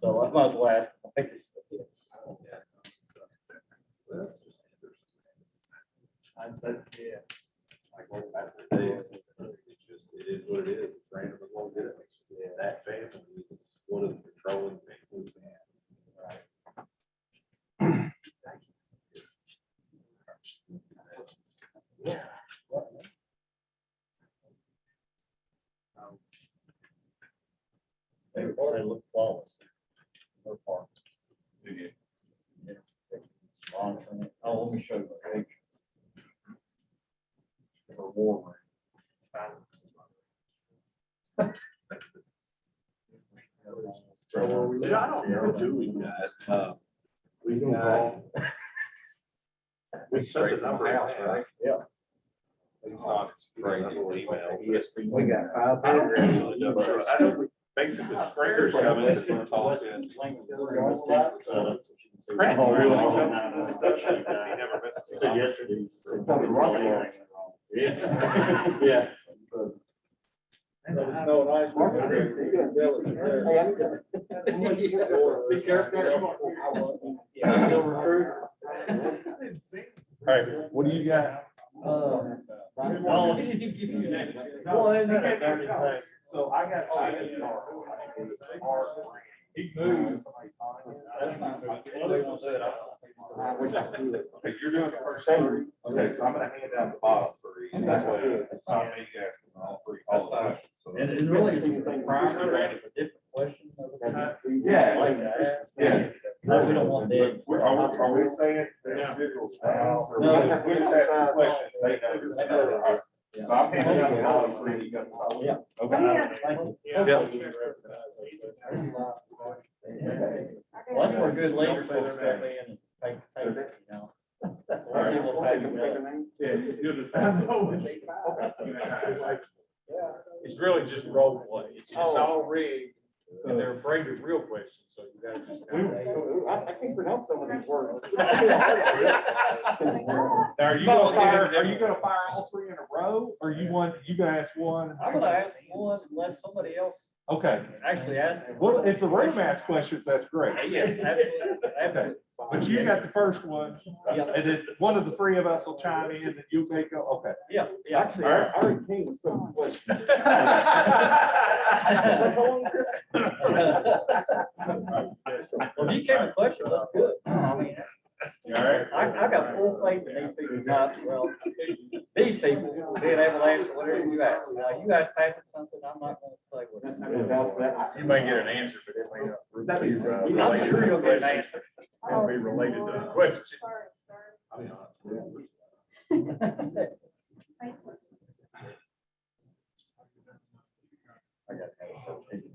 So I might as well ask. I think it's, Yeah. Like going back to the days, it's just, it is what it is. It's random as long as it makes you. That family is one of the controlling things. Right. yeah. They look flawless. No part. Do you? Oh, let me show you the picture. For war. Yeah, I don't know who we got. We got. We set the number house, right? Yeah. It's not, it's crazy email. We got 5 I don't really know. I know we basically sprinklers come in to talk and. Yeah. Be careful. All right, what do you got? Oh, he didn't give you that. Well, isn't that a dirty thing? So I got. He moved. That's not good. What are they gonna do? Okay, you're doing the first three. Okay, so I'm gonna hand out the bottom three. That way it's not me asking all three. That's fine. And it's really primarily for different questions. Yeah. Like to ask. Yeah. No, we don't want that. Are we saying the individual styles or we just ask the question? They know. So I'm handing out the bottom three. You got the top. Yeah. Okay. Thank you. Yeah. Well, that's where good leaders will step in and take it, you know. We'll see what's happening. It's really just role play. It's all rigged, and they're afraid of real questions, so you gotta just. I can't pronounce some of these words. Now, are you gonna fire all three in a row, or you gonna ask one? I'm gonna ask one unless somebody else Okay. actually asks. Well, if the room asks questions, that's great. Yes, absolutely, absolutely. But you got the first one, Yeah. and then one of the three of us will chime in, and you make a, okay. Yeah, yeah. Actually, I already came with some questions. Well, you came with questions, that's good. I mean, All right. I got full faith in these people, not, well, these people being able to answer whatever you ask. Now, you ask Patrick something, I'm not gonna say what. You may get an answer, but it may not. I'm sure you'll get an answer. It'll be related to the question. I got that, so anyway.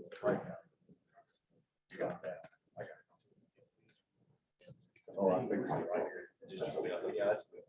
It's right now. You got that. I got it. Oh, I think so, right here. Yeah, that's good.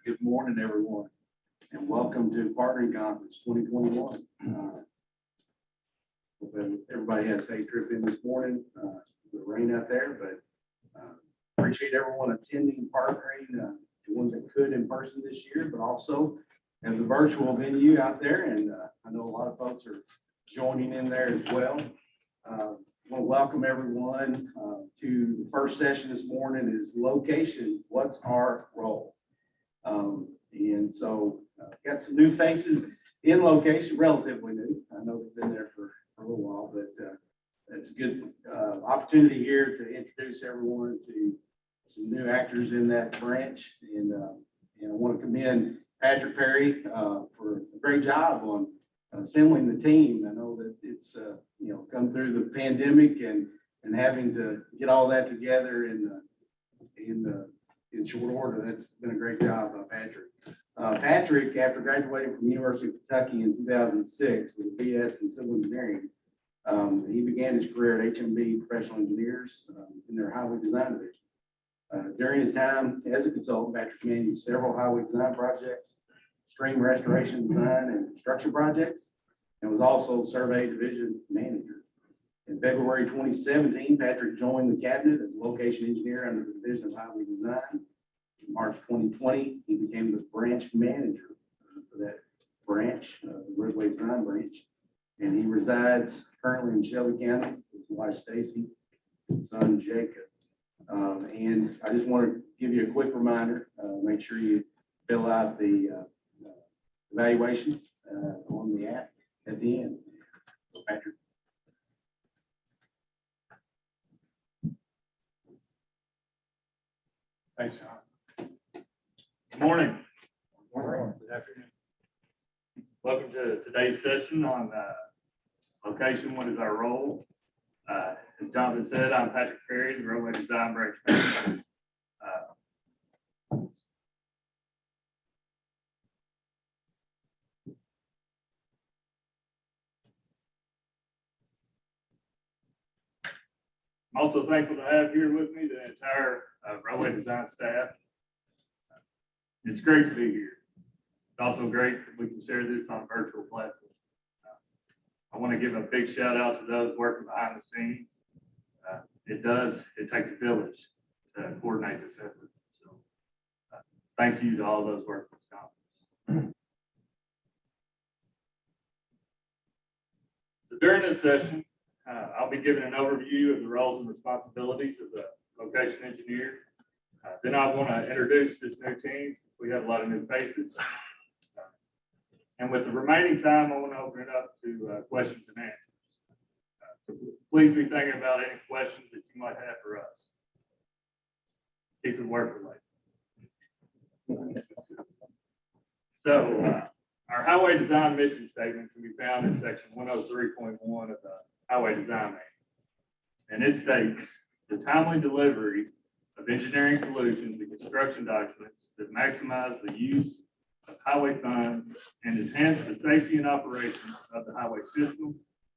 Good morning, everyone, and welcome to Partnering Conference 2021. Hope everybody had a safe trip in this morning. The rain out there, but appreciate everyone attending Partnering, the ones that could in person this year, but also have the virtual venue out there. And I know a lot of folks are joining in there as well. I want to welcome everyone to the first session this morning is location. What's our role? And so got some new faces in location, relatively new. I know they've been there for a little while, but it's a good opportunity here to introduce everyone to some new actors in that branch. And I want to commend Patrick Perry for a great job on assembling the team. I know that it's come through the pandemic and having to get all that together in short order. That's been a great job by Patrick. Patrick, after graduating from the University of Kentucky in 2006 with a BS in civil engineering, he began his career at HMB Professional Engineers in their highway design division. During his time as a consultant, Patrick managed several highway design projects, stream restoration design and construction projects, and was also survey division manager. In February 2017, Patrick joined the cabinet as a location engineer under the Division of Highway Design. In March 2020, he became the branch manager for that branch, the roadway design branch. And he resides currently in Shelby County with his wife Stacy and son Jacob. And I just want to give you a quick reminder, make sure you fill out the evaluation on the app at the end. So Patrick. Thanks, John. Good morning. Good afternoon. Welcome to today's session on location. What is our role? As Jonathan said, I'm Patrick Perry, the roadway design branch manager. I'm also thankful to have here with me the entire roadway design staff. It's great to be here. It's also great that we can share this on a virtual platform. I want to give a big shout out to those working behind the scenes. It takes a village to coordinate this effort. So thank you to all those working this conference. So during this session, I'll be giving an overview of the roles and responsibilities of the location engineer. Then I want to introduce this new team. We have a lot of new faces. And with the remaining time, I want to open it up to questions and answers. So please be thinking about any questions that you might have for us. Keep it work related. So our highway design mission statement can be found in section 103.1 of the Highway Design Manual. And it states the timely delivery of engineering solutions and construction documents that maximize the use of highway funds and enhance the safety and operations of the highway system,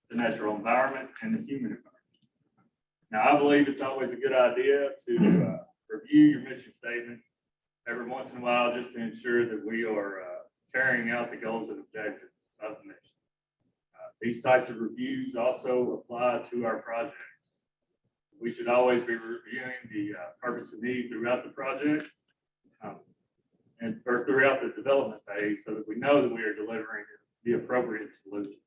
the natural environment, and the human environment. Now, I believe it's always a good idea to review your mission statement every once in a while just to ensure that we are carrying out the goals and objectives of the mission. These types of reviews also apply to our projects. We should always be reviewing the purpose and need throughout the project and throughout the development phase so that we know that we are delivering the appropriate solution.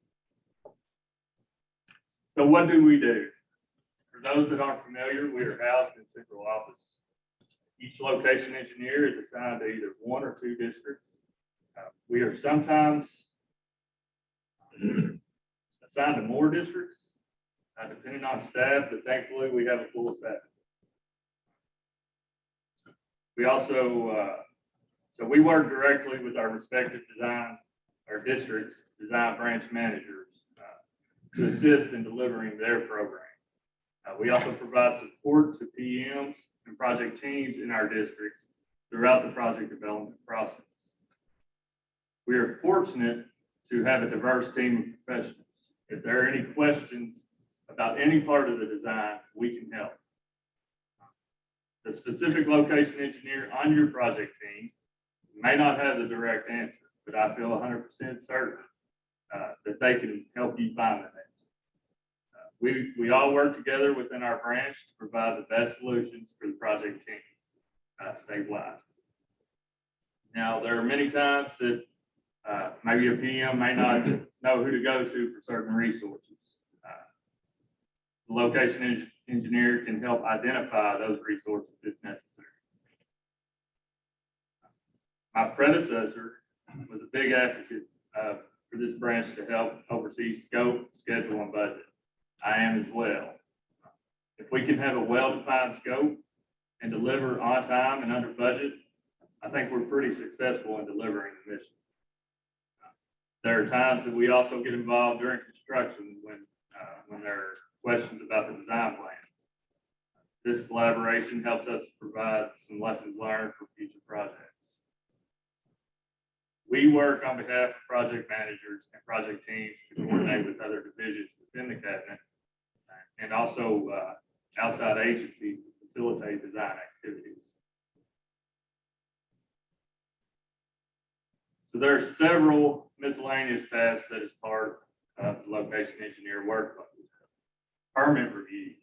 So what do we do? For those that aren't familiar, we are housed in central office. Each location engineer is assigned to either one or two districts. We are sometimes assigned to more districts, depending on staff, but thankfully we have a full staff. We also, so we work directly with our respective districts, design branch managers to assist in delivering their program. We also provide support to PMs and project teams in our districts throughout the project development process. We are fortunate to have a diverse team of professionals. If there are any questions about any part of the design, we can help. The specific location engineer on your project team may not have the direct answer, but I feel 100% certain that they can help you find that answer. We all work together within our branch to provide the best solutions for the project team statewide. Now, there are many times that maybe a PM may not know who to go to for certain resources. The location engineer can help identify those resources if necessary. My predecessor was a big advocate for this branch to help oversee scope, schedule, and budget. I am as well. If we can have a well-defined scope and deliver on time and under budget, I think we're pretty successful in delivering the mission. There are times that we also get involved during construction when there are questions about the design plans. This collaboration helps us provide some lessons learned for future projects. We work on behalf of project managers and project teams to coordinate with other divisions within the cabinet and also outside agencies to facilitate design activities. So there are several miscellaneous tasks that is part of the location engineer workload. Permit reviews.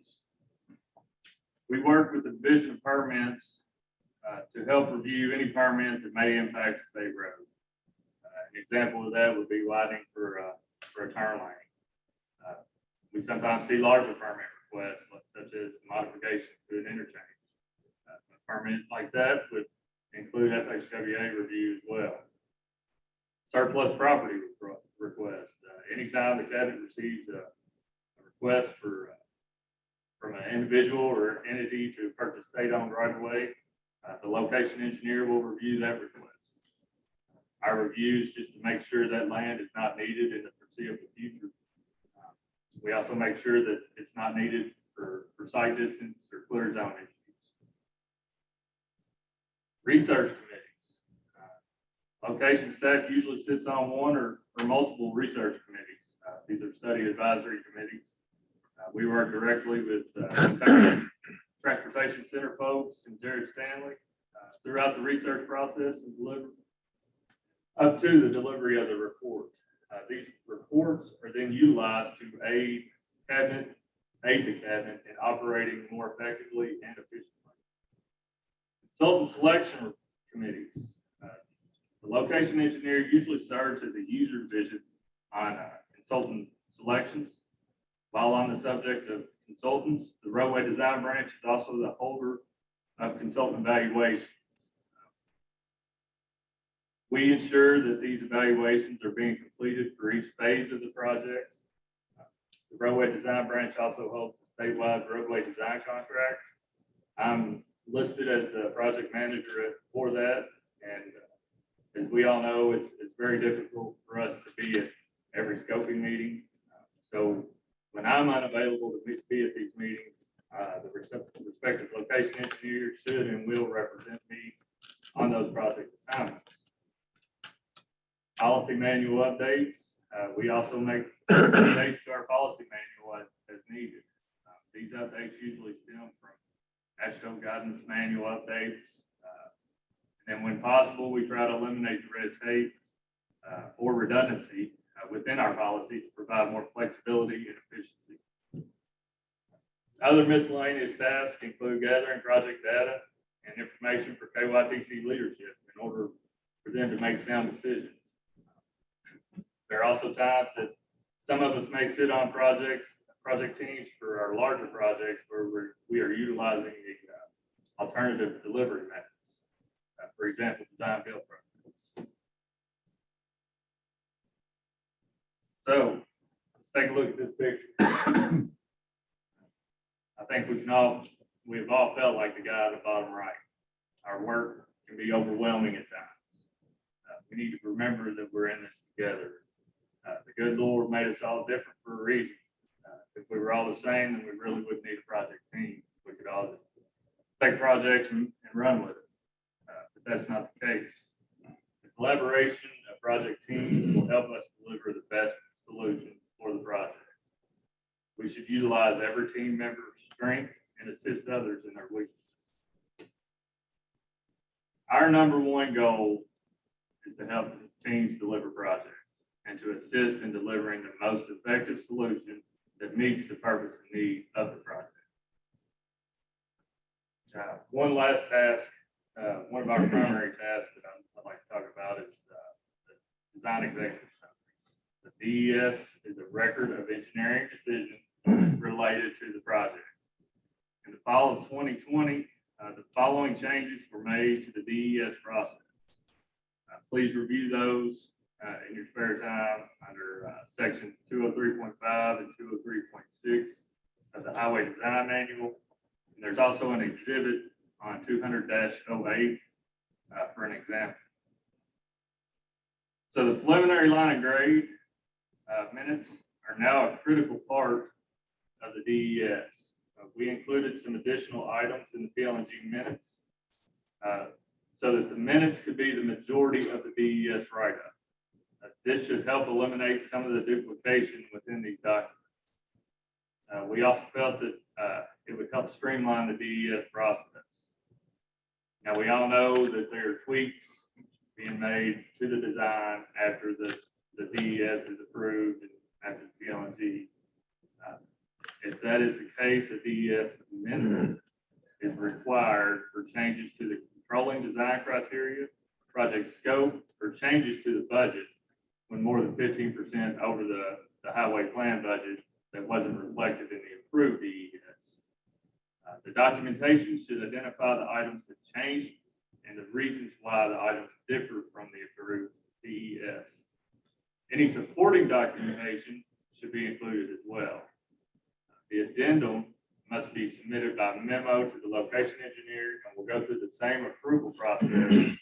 We work with the Division of Permits to help review any permit that may impact a state road. An example of that would be widening for a turn lane. We sometimes see larger permit requests, such as modifications to an interchange. A permit like that would include FHWA review as well. Surplus property request. Anytime the cabinet receives a request from an individual or entity to purchase state-owned right-of-way, the location engineer will review that request. Our reviews just to make sure that land is not needed in the foreseeable future. We also make sure that it's not needed for site distance or clear zone issues. Research committees. Location staff usually sits on one or multiple research committees. These are study advisory committees. We work directly with Transportation Center folks and Jared Stanley throughout the research process and delivery up to the delivery of the report. These reports are then utilized to aid the cabinet in operating more effectively and efficiently. Consultant selection committees. The location engineer usually serves as a user division on consultant selections. While on the subject of consultants, the roadway design branch is also the holder of consultant evaluations. We ensure that these evaluations are being completed for each phase of the project. The roadway design branch also holds a statewide roadway design contract. I'm listed as the project manager for that, and as we all know, it's very difficult for us to be at every scoping meeting. So when I'm unavailable to be at these meetings, the respective location engineer should and will represent me on those project assignments. Policy manual updates. We also make updates to our policy manual as needed. These updates usually stem from AASHTO guidance manual updates. And when possible, we try to eliminate the red tape or redundancy within our policy to provide more flexibility and efficiency. Other miscellaneous tasks include gathering project data and information for KYTC leadership in order for them to make sound decisions. There are also times that some of us may sit on project teams for our larger projects where we are utilizing the alternative delivery methods. For example, design build process. So let's take a look at this picture. I think we've all felt like the guy at the bottom right. Our work can be overwhelming at times. We need to remember that we're in this together. The good Lord made us all different for a reason. If we were all the same, then we really wouldn't need a project team. We could all just take projects and run with it. But that's not the case. The collaboration of project teams will help us deliver the best solution for the project. We should utilize every team member's strength and assist others in their weaknesses. Our number one goal is to help teams deliver projects and to assist in delivering the most effective solution that meets the purpose and need of the project. One last task, one of our primary tasks that I'd like to talk about is the design executive summaries. The DES is a record of engineering decisions related to the project. In the fall of 2020, the following changes were made to the DES process. Please review those in your spare time under sections 203.5 and 203.6 of the Highway Design Manual. And there's also an exhibit on 200-08 for an example. So the preliminary line and grade minutes are now a critical part of the DES. We included some additional items in the PL&G minutes so that the minutes could be the majority of the DES write-up. This should help eliminate some of the duplication within these documents. We also felt that it would help streamline the DES process. Now, we all know that there are tweaks being made to the design after the DES is approved and after the PL&G. If that is the case, a DES amendment is required for changes to the controlling design criteria, project scope, or changes to the budget when more than 15% over the highway plan budget that wasn't reflected in the approved DES. The documentation should identify the items that changed and the reasons why the items differ from the approved DES. Any supporting documentation should be included as well. The addendum must be submitted by memo to the location engineer and will go through the same approval process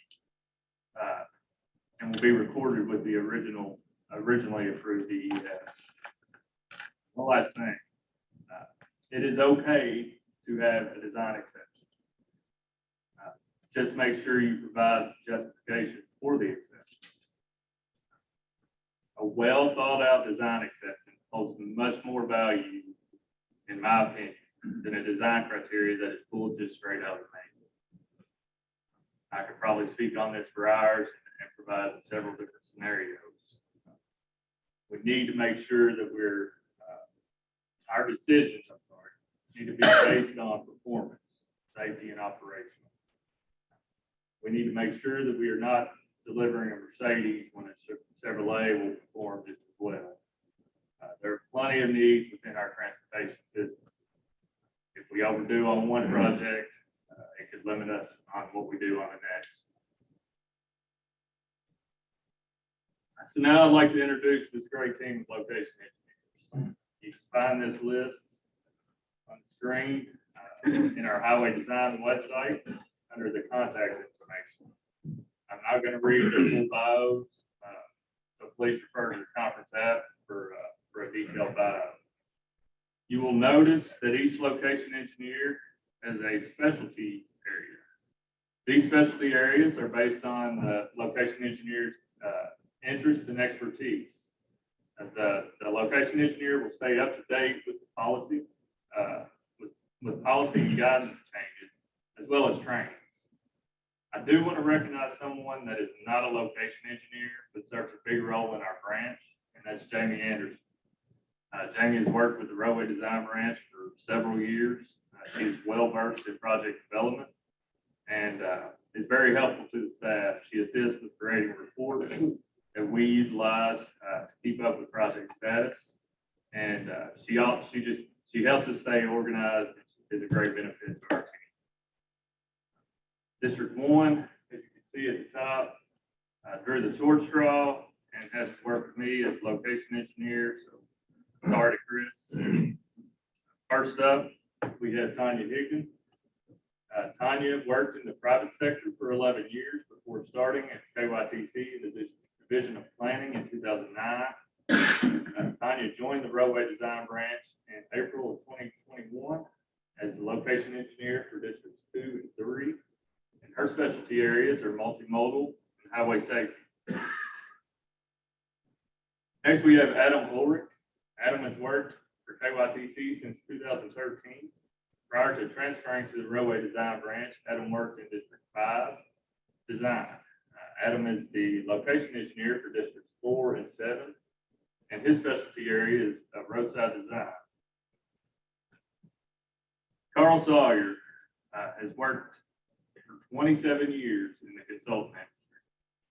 and will be recorded with the originally approved DES. One last thing, it is okay to have a design exception. Just make sure you provide justification for the exception. A well thought out design exception holds much more value, in my opinion, than a design criteria that is pulled just straight out of the manual. I could probably speak on this for hours and provide several different scenarios. We need to make sure that our decisions, need to be based on performance, safety, and operational. We need to make sure that we are not delivering a Mercedes when a Chevrolet will perform just as well. There are plenty of needs within our transportation system. If we overdo on one project, it could limit us on what we do on the next. So now I'd like to introduce this great team of location engineers. You can find this list on the screen in our highway design website under the contact information. I'm not going to read their full bios, so please refer to the conference app for a detailed bio. You will notice that each location engineer has a specialty area. These specialty areas are based on the location engineer's interest and expertise. The location engineer will stay up to date with the policy, with policy and guidance changes, as well as trainings. I do want to recognize someone that is not a location engineer, but serves a big role in our branch, and that's Jamie Anderson. Jamie has worked with the Roadway Design Branch for several years. She is well versed in project development and is very helpful to the staff. She assists with creating reports that we utilize to keep up with project status, and she helps us stay organized. And is a great benefit to our team. District 1, as you can see at the top, drew the short straw and has to work with me as location engineer. So sorry to Chris. First up, we have Tonya Higgins. Tonya worked in the private sector for 11 years before starting at KYTC in the Division of Planning in 2009. Tonya joined the Roadway Design Branch in April of 2021 as the location engineer for Districts 2 and 3. And her specialty areas are multimodal and highway safety. Next, we have Adam Ulrich. Adam has worked for KYTC since 2013. Prior to transferring to the Roadway Design Branch, Adam worked in District 5 Design. Adam is the location engineer for Districts 4 and 7, and his specialty area is roadside design. Karl Sawyer has worked for 27 years in the consulting industry.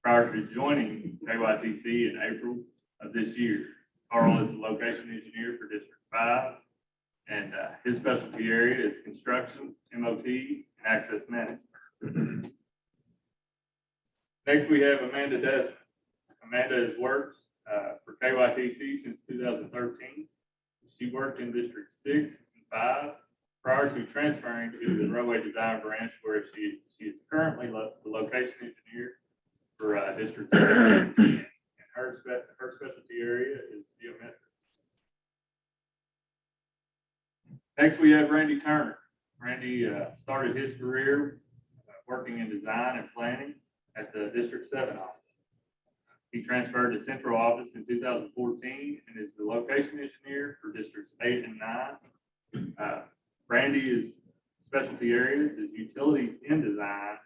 Prior to joining KYTC in April of this year, Karl is the location engineer for District 5, and his specialty area is construction, MOT, and access management. Next, we have Amanda Desmond. Amanda has worked for KYTC since 2013. She worked in District 6 and 5 prior to transferring to the roadway design branch, where she is currently the location engineer for District 7. And her specialty area is geometrics. Next, we have Randy Turner. Randy started his career working in design and planning at the District 7 office. He transferred to Central Office in 2014 and is the location engineer for Districts 8 and 9. Randy's specialty areas is utilities in design,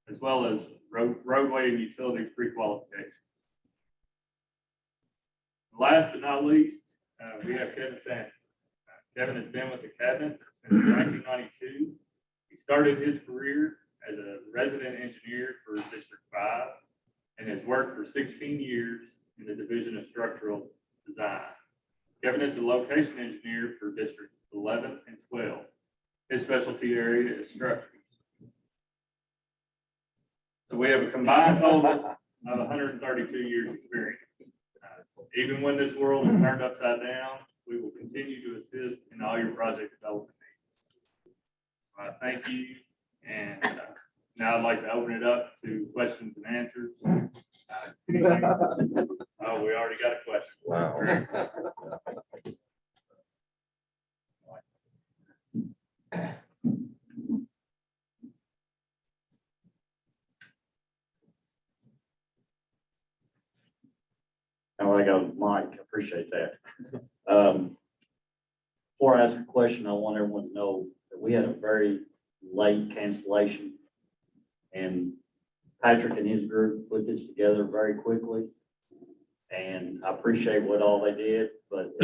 as well as roadway and utilities pre-qualifications. Last but not least, we have Kevin Sandefur. Kevin has been with the cabinet since 1992. He started his career as a resident engineer for District 5 and has worked for 16 years in the Division of Structural Design. Kevin is the location engineer for Districts 11 and 12. His specialty area is structures. So we have a combined total of 132 years experience. Even when this world is turned upside down, we will continue to assist in all your project development needs. Thank you. And now I'd like to open it up to questions and answers. Oh, we already got a question. Wow. Now I got Mike, I appreciate that. Before I ask a question, I want everyone to know that we had a very late cancellation, and Patrick and his group put this together very quickly. And I appreciate what all they did, but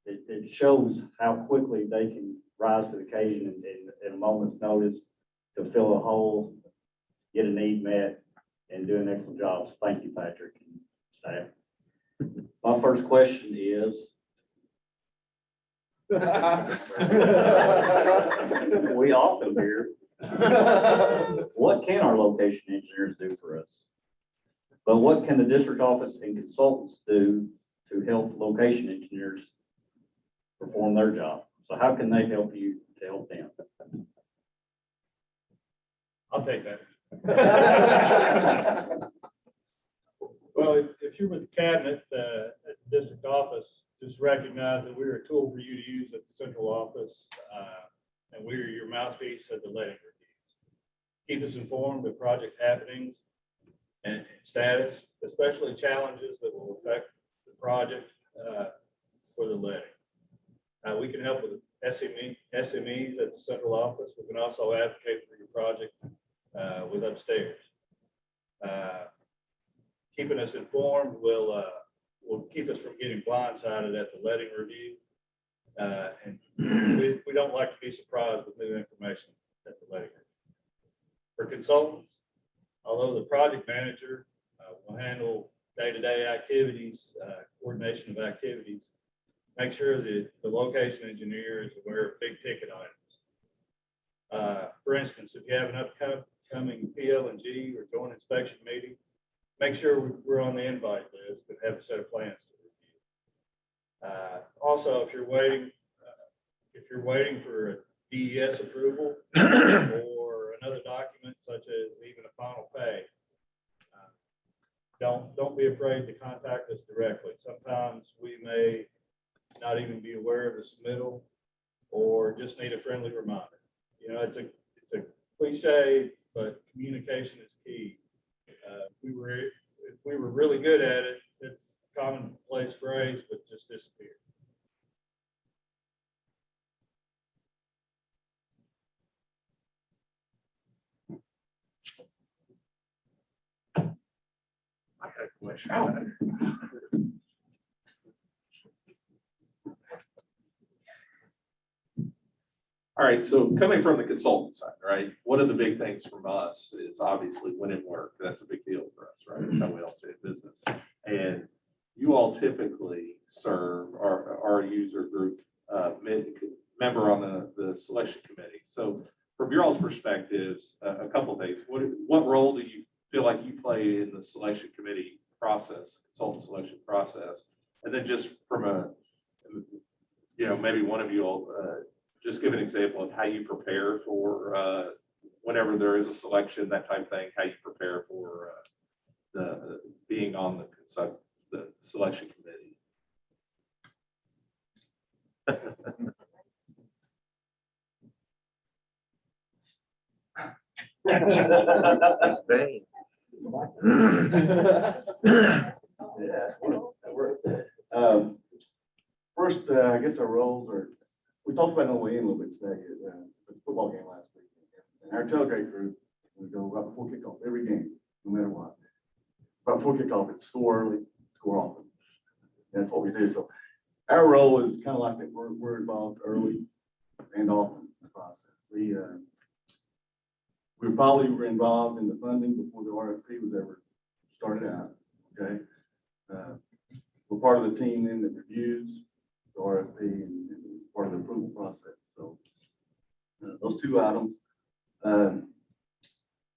it shows how quickly they can rise to the occasion in a moment's notice to fill a hole, get a need met, and do an excellent job. So thank you, Patrick and staff. My first question is, we often hear, what can our location engineers do for us? But what can the district office and consultants do to help location engineers perform their job? So how can they help you to help them? I'll take that. Well, if you're with the cabinet at the district office, just recognize that we're a tool for you to use at the central office, and we're your mouthpiece at the letting reviews. Keep us informed of project happenings and status, especially challenges that will affect the project for the letting. We can help with SMEs at the central office. We can also advocate for your project with upstairs. Keeping us informed will keep us from getting blindsided at the letting review. And we don't like to be surprised with new information at the letting review. For consultants, although the project manager will handle day-to-day activities, coordination of activities, make sure that the location engineer is aware of big ticket items. For instance, if you have an upcoming PL&G or joint inspection meeting, make sure we're on the invite list and have a set of plans to review. Also, if you're waiting for a DES approval or another document such as even a final pay, don't be afraid to contact us directly. Sometimes we may not even be aware of the submittal or just need a friendly reminder. You know, it's a cliche, but communication is key. If we were really good at it, it's a commonplace phrase, but just disappeared. question. All right, so coming from the consultant side, right, one of the big things from us is obviously winning work. That's a big deal for us, right? That's how we all say business. And you all typically serve our user group, member on the selection committee. So from your all's perspectives, a couple of things. What role do you feel like you play in the selection committee process, consultant selection process? And then just from maybe one of you all, just give an example of how you prepare for whenever there is a selection, that type of thing, how you prepare for the being on the selection committee. That's vain. Yeah, that worked. First, I guess our roles are, we talked about it on the way in a little bit today, at the football game last week. And our tailgate group, we go right before kickoff, every game, no matter what. Right before kickoff, it's score early, score often. That's what we do. So our role is kind of like that, we're involved early and often in the process. We probably were involved in the funding before the RFP was ever started out, okay? We're part of the team then that reviews the RFP and part of the approval process. So those two items. You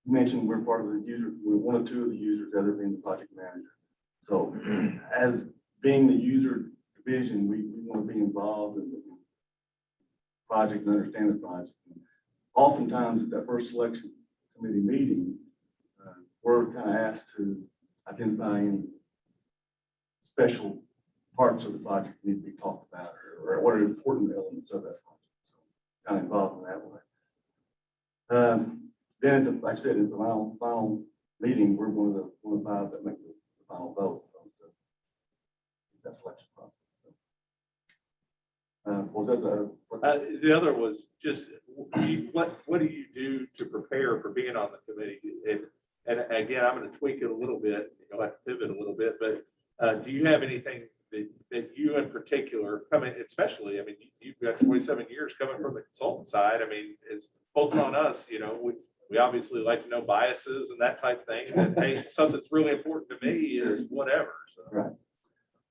mentioned we're part of the user, we're one of two of the users, the other being the project manager. So as being the user division, we want to be involved in the project and understand the project. Oftentimes at that first selection committee meeting, we're kind of asked to identify any special parts of the project that need to be talked about or what are important elements of that project. So kind of involved in that way. Then at the, like I said, at the final meeting, we're one of the five that make the final vote on that selection process. So, was that The other was just, what do you do to prepare for being on the committee? And again, I'm going to tweak it a little bit, you'll have to pivot a little bit, but do you have anything that you in particular, especially, I mean, you've got 27 years coming from the consultant side. I mean, it's folks on us, we obviously like to know biases and that type of thing. And hey, something that's really important to me is whatever. So. right?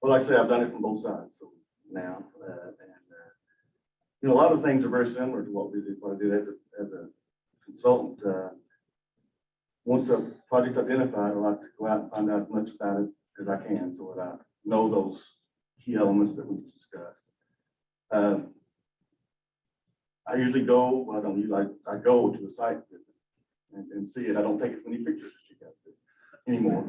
Well, like I say, I've done it from both sides. So now, a lot of things are very similar to what we did. What I did as a consultant. Once a project's identified, I like to go out and find out as much about it as I can, so that I know those key elements that we discussed. I usually go. Well, I don't usually. I go to a site visit and see it. I don't take as many pictures as you guys do anymore,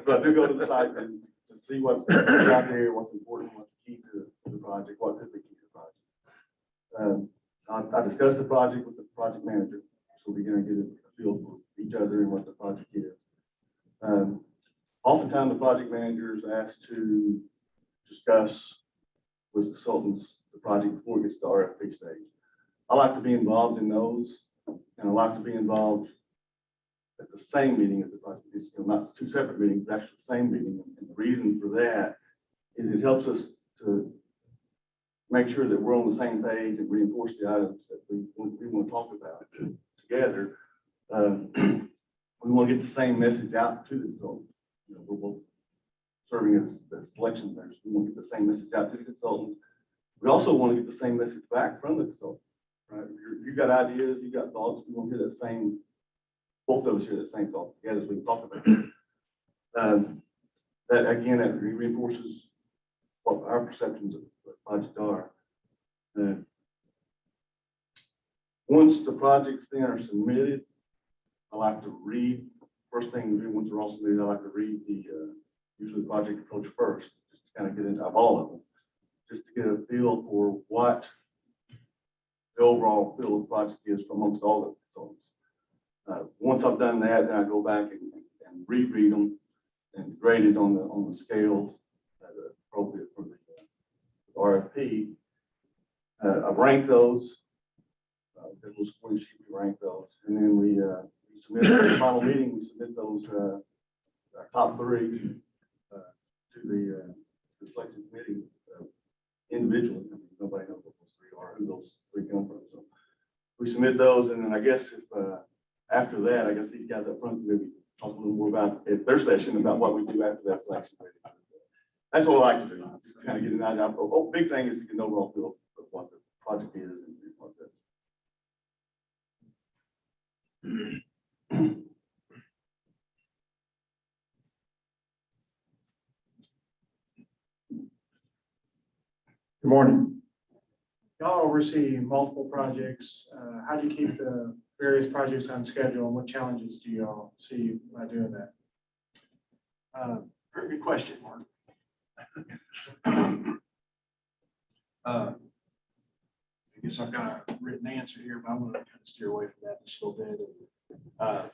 but I do go to the site and to see what's out there, what's important, what's key to the project, what could be key to the project. I discuss the project with the project manager, so we're going to get a feel for each other and what the project is. Oftentimes, the project manager is asked to discuss with consultants the project before it gets to the RFP stage. I like to be involved in those, and I like to be involved at the same meeting as the project. It's not two separate meetings, but actually the same meeting. And the reason for that is it helps us to make sure that we're on the same page and reinforce the items that we want to talk about together. We want to get the same message out to the consultant. We're both serving as the selection members. We want to get the same message out to the consultant. We also want to get the same message back from the consultant. Right? You got ideas, you got thoughts. We want to hear that same. Both of us hear that same thought together as we can talk about it. That again, that reinforces what our perceptions of the project are. Once the projects then are submitted, I like to read. First thing we do once they're all submitted, I like to read usually the project approach first, just to kind of get into all of them, just to get a feel for what the overall feel of the project is from amongst all the consultants. Once I've done that, then I go back and reread them and grade it on the scales that are appropriate for the RFP. I rank those. There's a scoring sheet, we rank those, and then we submit at the final meeting. We submit those our top three to the selection committee individually. I mean, nobody knows what those three are, who those three come from. So we submit those, and then I guess if after that, I guess these guys up front maybe talk a little more about at their session about what we do after that selection committee. That's what I like to do, just kind of get an idea. Oh, big thing is to get an overall feel of what the project is and what that. Good morning. Y'all oversee multiple projects. How do you keep the various projects on schedule, and what challenges do y'all see by doing that? Very good question, Mark. I guess I've got a written answer here, but I'm going to kind of steer away from that just a little bit.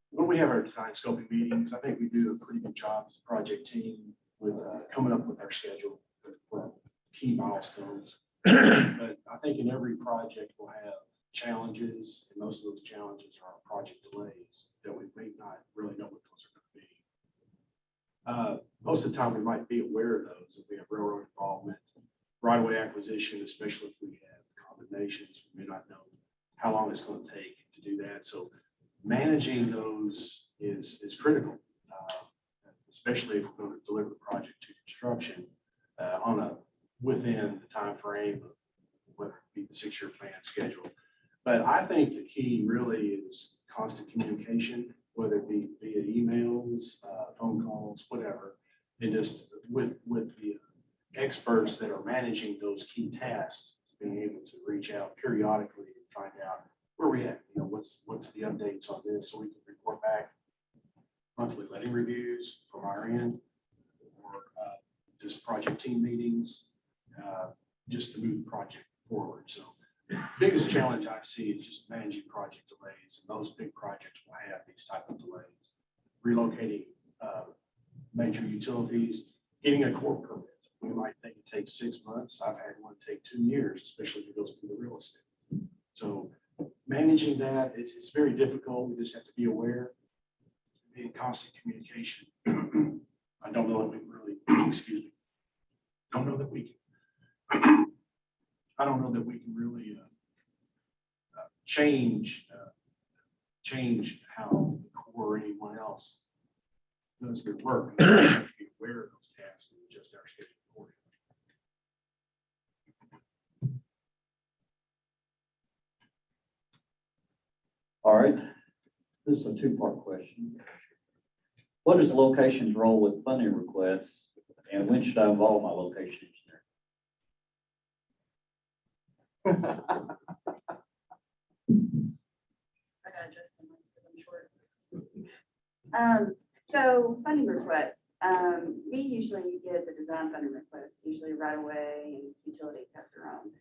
When we have our design scoping meetings, I think we do a pretty good job as a project team with coming up with our schedule for key milestones. But I think in every project we'll have challenges, and most of those challenges are project delays that we may not really know what those are going to be. Most of the time, we might be aware of those if we have railroad involvement, right-of-way acquisition, especially if we have combinations. We may not know how long it's going to take to do that. So managing those is critical, especially if we're going to deliver the project to construction within the time frame of whether it be the 6-year plan schedule. But I think the key really is constant communication, whether it be via emails, phone calls, whatever, and just with the experts that are managing those key tasks, being able to reach out periodically and find out where we at, what's the updates on this, so we can report back monthly letting reviews from our end, or just project team meetings, just to move the project forward. So the biggest challenge I see is just managing project delays, and those big projects will have these type of delays. Relocating major utilities, getting a core permit. We might think it takes 6 months. I've had one take 2 years, especially if it goes through the real estate. So managing that, it's very difficult. We just have to be aware, be in constant communication. I don't know that we can really, excuse me, don't know that we can. I don't know that we can really change how the Corps or anyone else does their work. We have to be aware of those tasks and adjust our schedule accordingly. All right. This is a two-part question. What is the location's role with funding requests, and when should I involve my location engineer? I gotta adjust them because I'm short. So funding requests, we usually get the design funding requests, usually right away, and utilities have their own.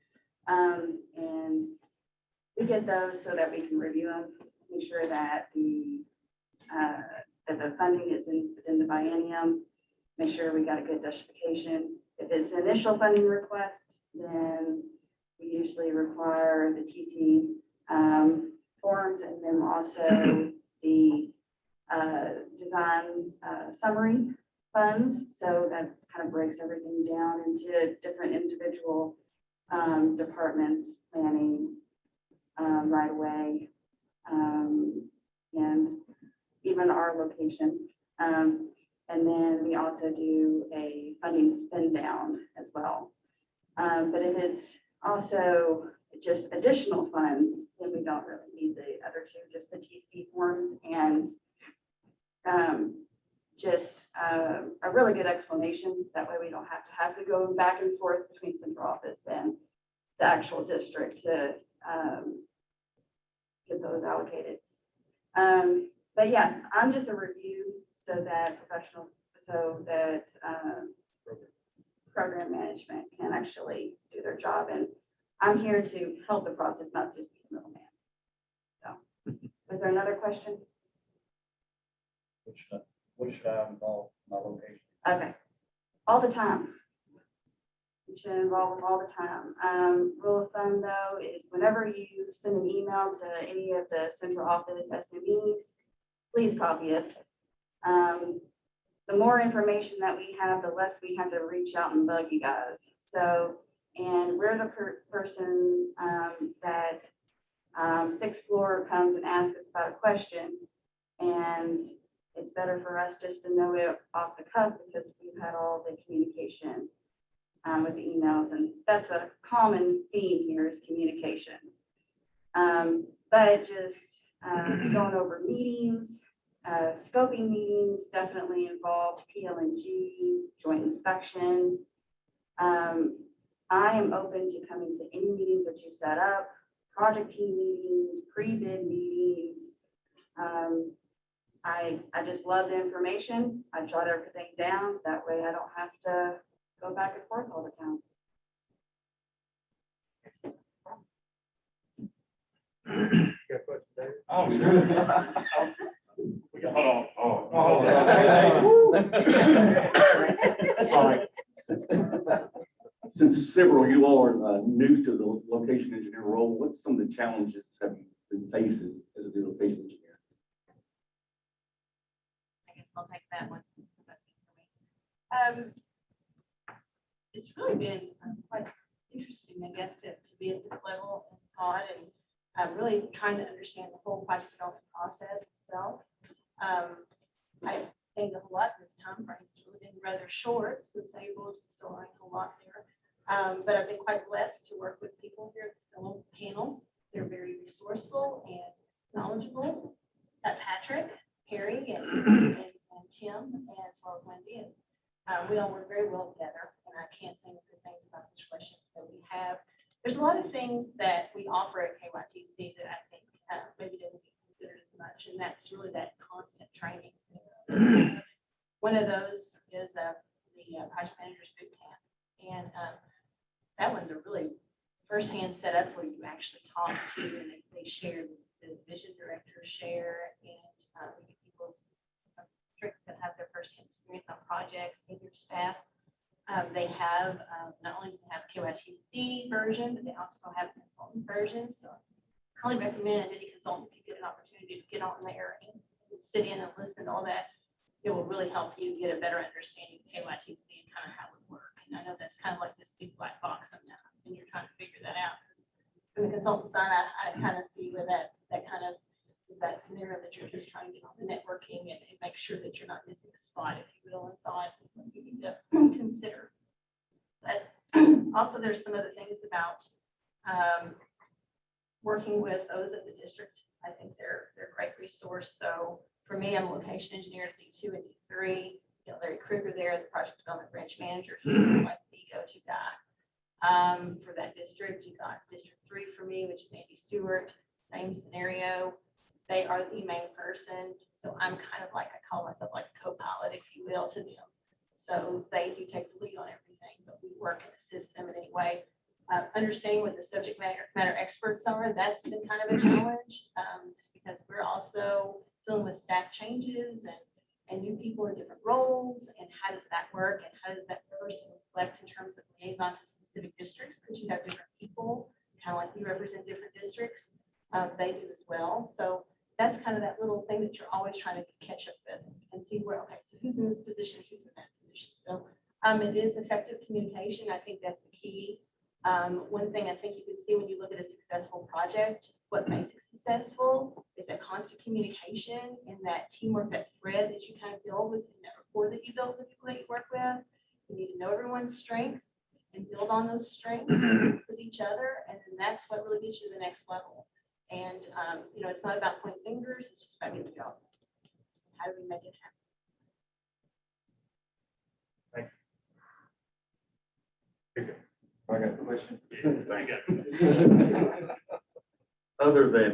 And we get those so that we can review them, make sure that the funding is within the biennium, make sure we got a good justification. If it's an initial funding request, then we usually require the TC forms, and then also the design summary funds. So that kind of breaks everything down into different individual departments, planning, right away, and even our location. And then we also do a funding spin down as well. But if it's also just additional funds, then we don't really need the other two, just the TC forms and just a really good explanation. That way we don't have to go back and forth between central office and the actual district to get those allocated. But yeah, I'm just a review so that program management can actually do their job. And I'm here to help the process, not just be the middleman. So, was there another question? What should I involve my location? Okay, all the time. You should involve them all the time. Rule of thumb though is whenever you send an email to any of the central office SMEs, please copy us. The more information that we have, the less we have to reach out and bug you guys. So, and we're the person that sixth floor comes and asks us about a question. And it's better for us just to know it off the cuff because we've had all the communication with the emails. And that's a common theme here is communication. But just going over meetings, scoping meetings definitely involve PL&G, joint inspection. I am open to coming to any meetings that you set up, project team meetings, pre-bid meetings. I just love the information. I jot everything down. That way I don't have to go back and forth all the time. Oh, sure. Hold on. Sorry. Since several of you all are new to the location engineer role, what's some of the challenges have you been facing as a new location engineer? I guess I'll take that one. It's really been quite interesting, I guess, to be at this level and thought and really trying to understand the whole project development process itself. I gained a whole lot in this time frame. It's really been rather short since I able to still learn a lot there. But I've been quite blessed to work with people here at the fellow panel. They're very resourceful and knowledgeable. Patrick, Harry, and Tim, as well as Wendy. And we all work very well together. And I can't say enough good things about this relationship that we have. There's a lot of things that we offer at KYTC that I think maybe doesn't get considered as much. And that's really that constant training. One of those is the project manager's boot camp. And that one's a really firsthand setup where you actually talk to and they share, the vision directors share, and we get people's tricks that have their firsthand experience on projects, senior staff. They have, not only do they have KYTC version, but they also have a consultant version. So I highly recommend any consultant, if you get an opportunity to get on there and sit in and listen to all that, it will really help you get a better understanding of KYTC and kind of how it works. And I know that's kind of like this big black box sometimes, and you're trying to figure that out. From the consultant side, I kind of see where that kind of is that scenario that you're just trying to get on the networking and make sure that you're not missing a spot, if you will, and thought you need to consider. But also there's some other things about working with those at the district. I think they're a great resource. So for me, I'm a location engineer at D2 and D3. You know, Larry Kruger there, the project development branch manager, he's like the go-to guy for that district. You got District 3 for me, which is Andy Stewart. Same scenario. They are the main person. So I'm kind of like, I call myself like a co-pilot, if you will, to them. So they do take the lead on everything, but we work and assist them in any way. Understanding what the subject matter experts are, that's been kind of a challenge, just because we're also dealing with staff changes and new people in different roles, and how does that work, and how does that person reflect in terms of liaison to specific districts, because you have different people, kind of like we represent different districts, they do as well. So that's kind of that little thing that you're always trying to catch up with and see where, okay, so who's in this position, who's in that position. So it is effective communication. I think that's the key. One thing I think you can see when you look at a successful project, what makes it successful is that constant communication and that teamwork, that thread that you kind of build with, and that rapport that you build with people that you work with. You need to know everyone's strengths and build on those strengths with each other. And then that's what really gets you to the next level. And, you know, it's not about pointing fingers, it's just about getting going. How do we make it happen? I got a question. Other than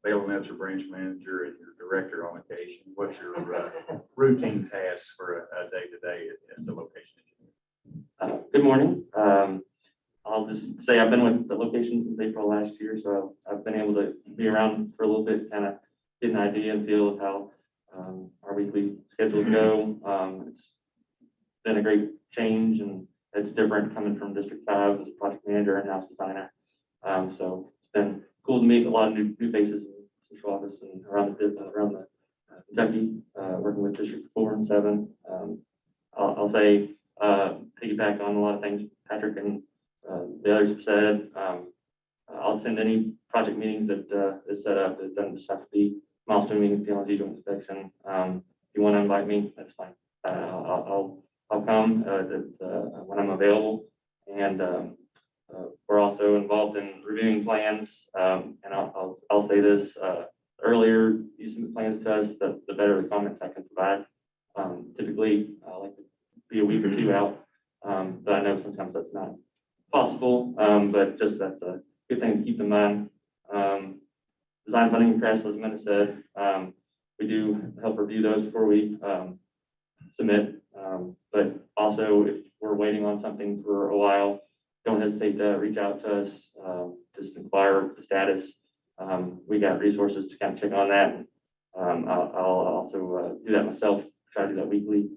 bailments or branch manager and your director on occasion, what's your routine tasks for a day-to-day as a location engineer? Good morning. I'll just say I've been with the location since April last year, so I've been able to be around for a little bit, kind of get an idea and feel of how our weekly schedules go. It's been a great change, and it's different coming from District 5 as a project manager and house designer. So it's been cool to meet a lot of new faces in central office and around the Kentucky, working with District 4 and 7. I'll say, piggyback on a lot of things Patrick and the others have said. I'll send any project meetings that is set up. It doesn't just have to be milestone meeting, PLG joint inspection. If you want to invite me, that's fine. I'll come when I'm available. And we're also involved in reviewing plans. And I'll say this, earlier you submit plans to us, the better the comments I can provide. Typically, I like to be a week or two out, but I know sometimes that's not possible, but just that's a good thing to keep in mind. Design funding requests, as Amanda said, we do help review those before we submit. But also, if we're waiting on something for a while, don't hesitate to reach out to us, just inquire the status. We got resources to kind of check on that. I'll also do that myself, try to do that weekly,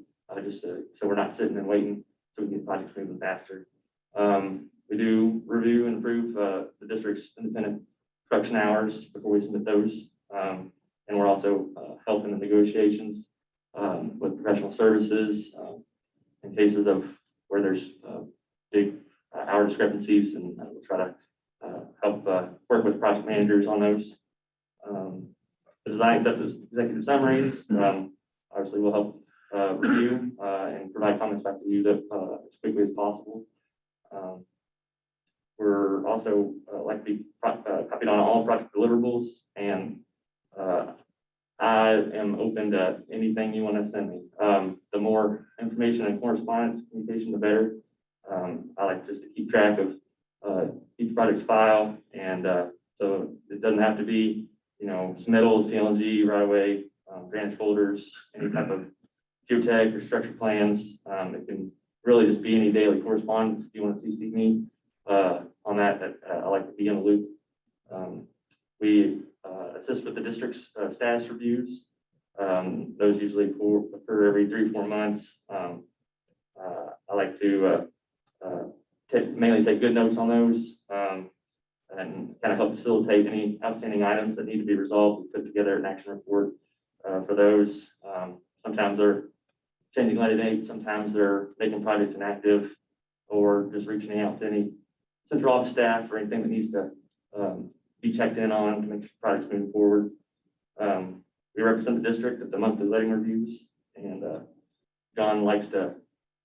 just so we're not sitting and waiting, so we can get projects moving faster. We do review and approve the district's independent production hours before we submit those. And we're also helping in negotiations with professional services in cases of where there's big hour discrepancies, and we'll try to help work with project managers on those. The design executive summaries, obviously will help review and provide comments back to you that, as quickly as possible. We're also like to be copied on all project deliverables, and I am open to anything you want to send me. The more information and correspondence communication, the better. I like just to keep track of each project's file, and so it doesn't have to be, submittals, PLG, right away, branch folders, any type of geotech or structure plans. It can really just be any daily correspondence. If you want to CC me on that, I like to be in the loop. We assist with the district's status reviews. Those usually occur every 3 or 4 months. I like to mainly take good notes on those, and kind of help facilitate any outstanding items that need to be resolved. We put together an action report for those. Sometimes they're changing levy dates, sometimes they're making projects inactive, or just reaching out to any central office staff or anything that needs to be checked in on to make sure projects moving forward. We represent the district at the monthly letting reviews, and John likes to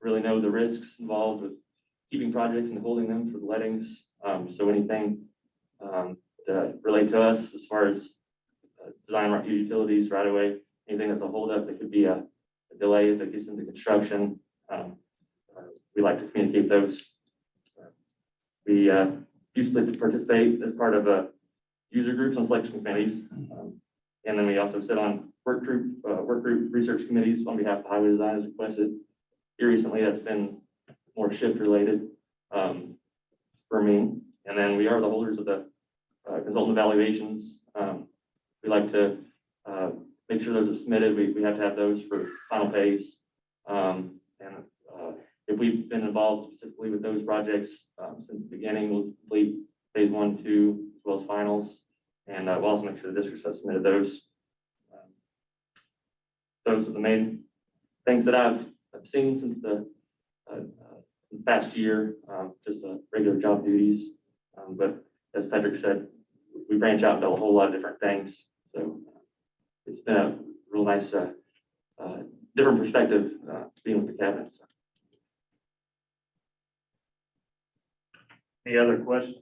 really know the risks involved with keeping projects and holding them for the lettings. So anything that relate to us as far as design utilities right away, anything that's a holdup that could be a delay that gets into construction, we like to communicate those. We usually participate as part of user groups and selection committees. And then we also sit on work group research committees on behalf of highway design as requested. Here recently, that's been more shift related for me. And then we are the holders of the consultant evaluations. We like to make sure those are submitted. We have to have those for final pays. And if we've been involved specifically with those projects since the beginning, we'll complete phase 1, 2, as well as finals. And we'll also make sure the districts have submitted those. Those are the main things that I've seen since the past year, just regular job duties. But as Patrick said, we branch out into a whole lot of different things. So it's been a real nice, different perspective being with the cabinet. So. Any other questions?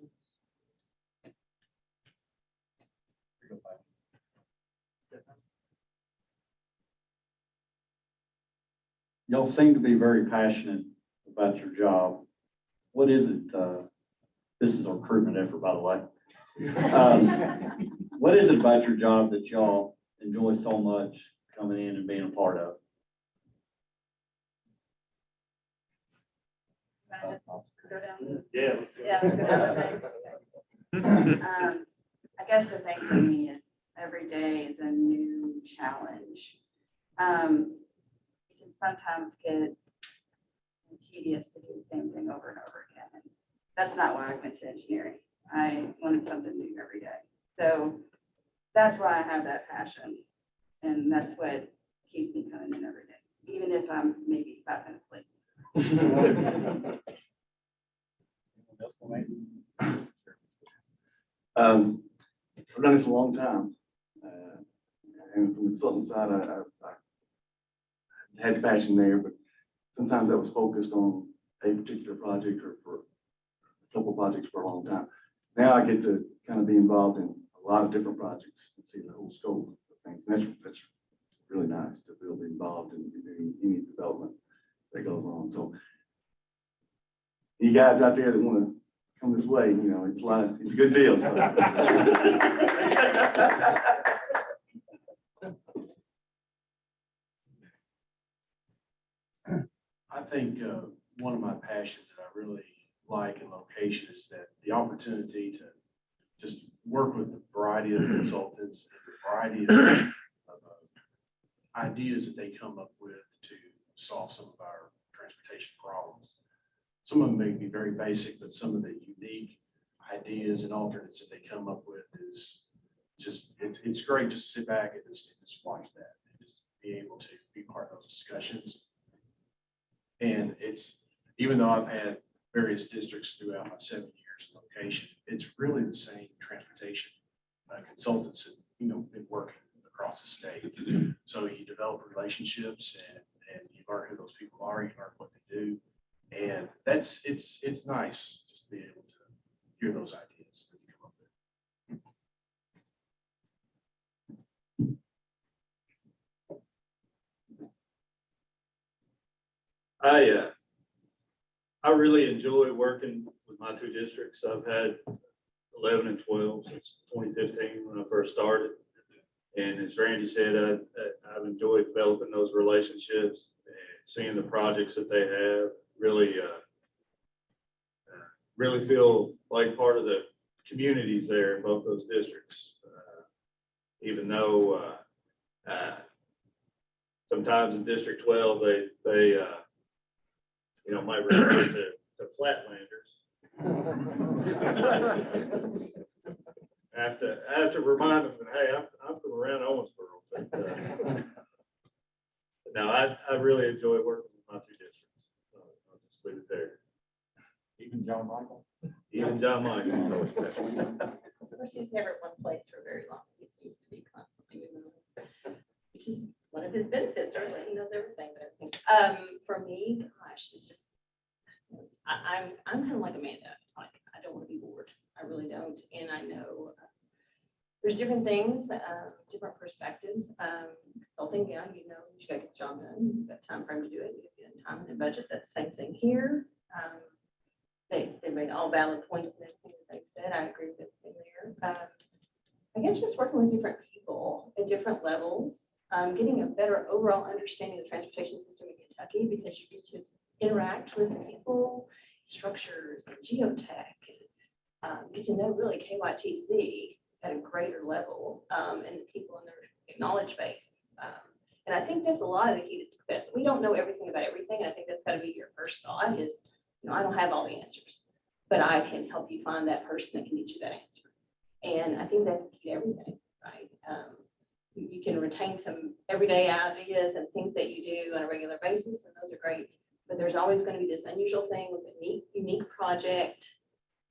Y'all seem to be very passionate about your job. What is it? This is a recruitment effort, by the way. What is it about your job that y'all enjoy so much coming in and being a part of? Can I just go down? Yeah. Yeah, let's go down the thing. I guess the thing for me is every day is a new challenge. It can sometimes get tedious to do the same thing over and over again. And that's not why I went to engineering. I wanted something new every day. So that's why I have that passion. And that's what keeps me coming in every day, even if I'm maybe 5 minutes late. I've done this a long time. And from the consultant side, I had passion there, but sometimes I was focused on a particular project or for a couple projects for a long time. Now I get to kind of be involved in a lot of different projects and see the whole scope of things. And that's really nice to be able to be involved in any development that goes on. So you guys out there that want to come this way, you know, it's a good deal. So. I think one of my passions that I really like in location is that the opportunity to just work with a variety of consultants and a variety of ideas that they come up with to solve some of our transportation problems. Some of them may be very basic, but some of the unique ideas and alternates that they come up with is just, it's great just to sit back and just watch that and just be able to be part of those discussions. And it's, even though I've had various districts throughout my 7 years in location, it's really the same transportation consultants that, you know, been working across the state. So you develop relationships and you learn who those people are, you learn what they do. And it's nice just to be able to hear those ideas that you come up with. I really enjoy working with my two districts. I've had 11 and 12 since 2015 when I first started. And as Randy said, I've enjoyed developing those relationships and seeing the projects that they have. Really feel like part of the communities there in both those districts. Even though sometimes in District 12, they you know, might refer to flatlanders. I have to remind them that, hey, I'm from around Owensboro. But no, I really enjoy working with my two districts. I'll just leave it there. Even John Michael? Even John Michael. Of course, he's never at one place for very long. He seems to be constantly moving, which is one of his benefits, certainly. He knows everything. But I think for me, gosh, it's just, I'm kind of like Amanda. Like, I don't want to be bored. I really don't. And I know there's different things, different perspectives. Consulting, yeah, you know, you got to get the job done. You've got time frame to do it. You got to get in time and a budget. That's the same thing here. They made all valid points and everything that they said. I agree with everything there. I guess just working with different people at different levels, getting a better overall understanding of the transportation system in Kentucky, because you get to interact with people, structures, and geotech, and get to know really KYTC at a greater level, and the people in their knowledge base. And I think that's a lot of the key to success. We don't know everything about everything, and I think that's got to be your first thought is, you know, I don't have all the answers, but I can help you find that person that can get you that answer. And I think that's the key to everything, right? You can retain some everyday ideas and things that you do on a regular basis, and those are great. But there's always going to be this unusual thing with a unique project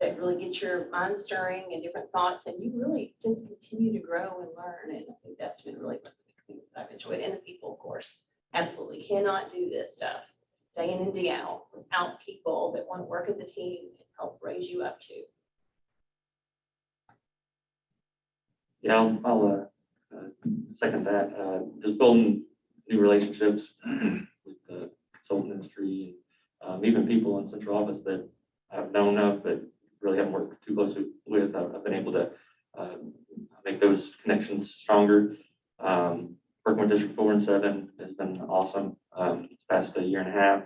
that really gets your mind stirring and different thoughts, and you really just continue to grow and learn. And I think that's been really one of the big things that I've enjoyed. And the people, of course, absolutely cannot do this stuff day in and day out without people that want to work as a team and help raise you up too. Yeah, I'll second that. Just building new relationships with the consultant industry, and even people in central office that I've known of but really haven't worked too closely with. I've been able to make those connections stronger. Working with District 4 and 7 has been awesome. It's past a year and a half.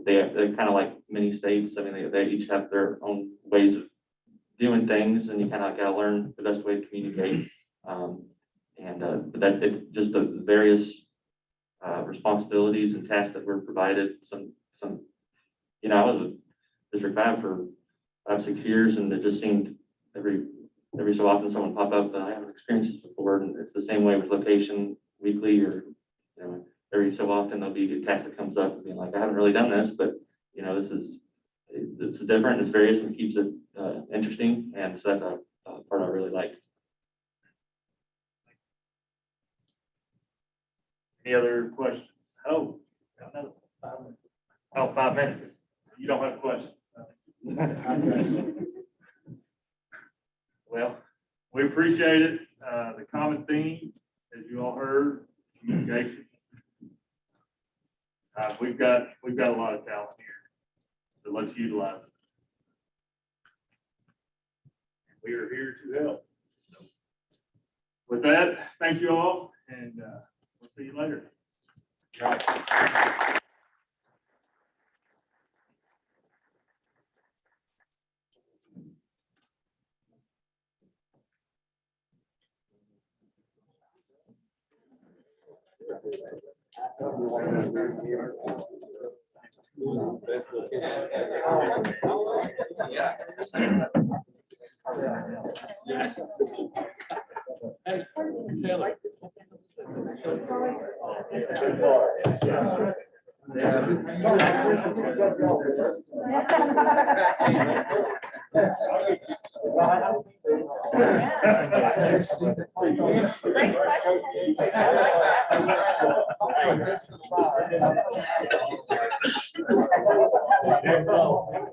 They're kind of like mini states. I mean, they each have their own ways of doing things, and you kind of got to learn the best way to communicate. But that it just the various responsibilities and tasks that were provided. Some, you know, I was with District 5 for 5-6 years, and it just seemed every so often someone pop up. I haven't experienced this before, for, and it's the same way with location weekly or, you know, every so often there'll be a task that comes up being like, I haven't really done this, but, you know, it's different, it's various and keeps it interesting. And so that's a part I really like. Any other questions? Oh, got another 5 minutes. Oh, 5 minutes. You don't have a question? Well, we appreciate it. The common theme, as you all heard, communication. We've got a lot of talent here, so let's utilize it. And we are here to help. So with that, thank you all, and we'll see you later. Great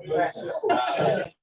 question.